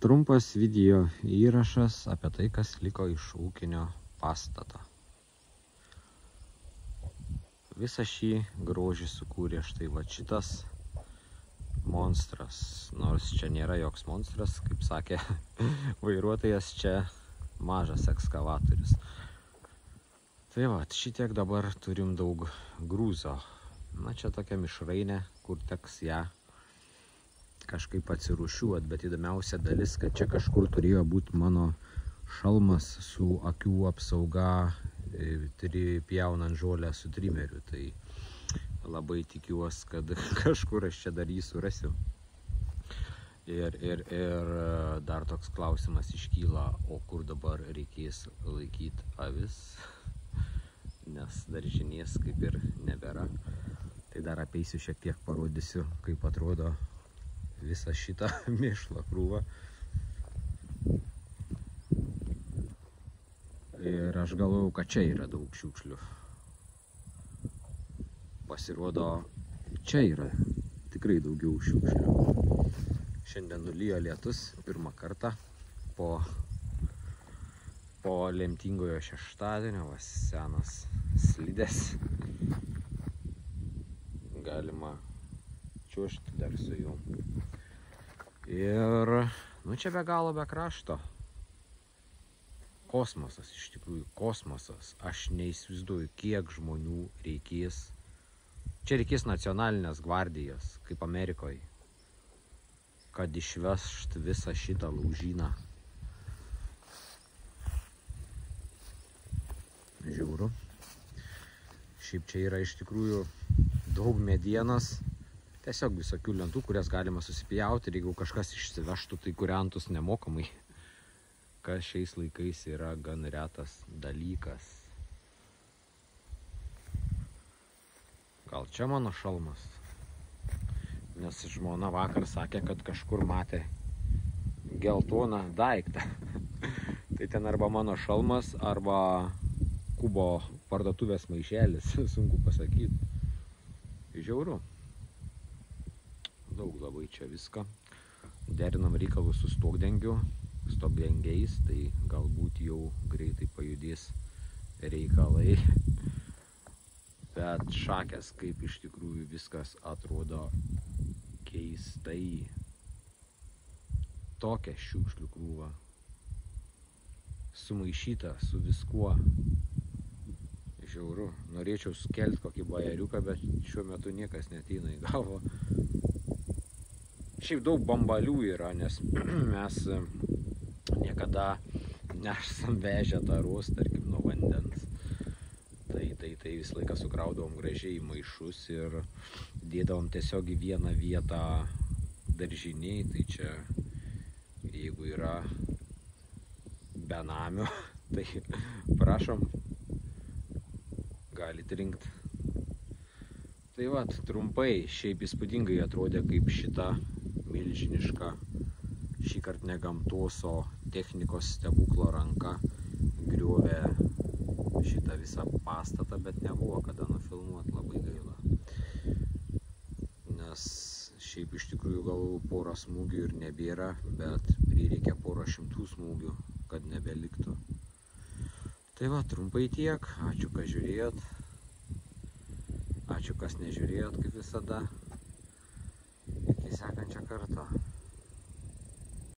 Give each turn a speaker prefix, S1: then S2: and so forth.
S1: Trumpas video įrašas apie tai, kas liko iš ūkinio pastato. Visą šį grožį sukūrė štai va šitas monstras. Nors čia nėra joks monstras, kaip sakė vairuotojas, čia mažas ekskavatorius. Tai va, šitiek dabar turim daug grūzo. Na, čia tokia mišrainė, kur teks ją kažkaip atsirūšiuot, bet įdomiausia dalis, kad čia kažkur turėjo būti mano šalmas su akių apsauga, pjaunant žolę su trimeriu. Tai labai tikiuosi, kad kažkur aš čia dar jį surasiu. Ir dar toks klausimas iškyla, o kur dabar reikės laikyti avis, nes daržinės kaip ir nebėra. Tai dar apeisiu šiek tiek, parodysiu, kaip atrodo visą šitą mėšlo krūvą. Ir aš galvojau, kad čia yra daug šiukšlių. Pasirodo, čia yra tikrai daugiau šiukšlių. Šiandien nulijo lietus pirmą kartą po lemtingojo šeštadienio, va, senas slidės. Galima čiuožti dar su jų. Ir, nu, čia be galo be krašto. Kosmosas, iš tikrųjų, kosmosas. Aš neįsivaizduoju, kiek žmonių reikės. Čia reikės nacionalinės gvardijos, kaip Amerikoje, kad išvežt visą šitą laužyną. Žiauru. Šiaip čia yra iš tikrųjų daug medienos, tiesiog visokių lentų, kurias galima susipjauti, ir jeigu kažkas išsivežtų, tai kūrentus nemokamai, kas šiais laikais yra gan retas dalykas. Gal čia mano šalmas? Nes žmona vakar sakė, kad kažkur matė geltoną daiktą. Tai ten arba mano šalmas, arba Kubo parduotuvės maišelis, sunku pasakyti. Žiauru. Daug labai čia viską. Derinam reikalus su stogdengiais, tai galbūt jau greitai pajudės reikalai. Bet šakės, kaip iš tikrųjų viskas atrodo keistai. Tokia šiukšlių krūva. Sumaišyta su viskuo. Žiauru. Norėčiau skelti kokį bajeriuką, bet šiuo metu niekas neateina į galvą. Šiaip daug bambalių yra, nes mes niekada nesam vežę taros, tarkim, nuo vandens. Tai visą laiką sukraudavom gražiai į maišus ir dėdavom tiesiog į vieną vietą daržiniai. Tai čia, jeigu yra benamių, tai prašom, galit rinkti. Tai va, trumpai, šiaip įspūdingai atrodė, kaip šita milžiniška, šįkart ne gamtos, o technikos stebuklo ranka griovė šitą visą pastatą, bet nebuvo kada nufilmuoti, labai gaila. Nes šiaip iš tikrųjų gal porą smūgių ir nebėra, bet prireikia porą šimtų smūgių, kad nebeliktų. Tai va, trumpai tiek. Ačiū, kad žiūrėjot. Ačiū, kas nežiūrėjot, kaip visada. Iki sekančio karto.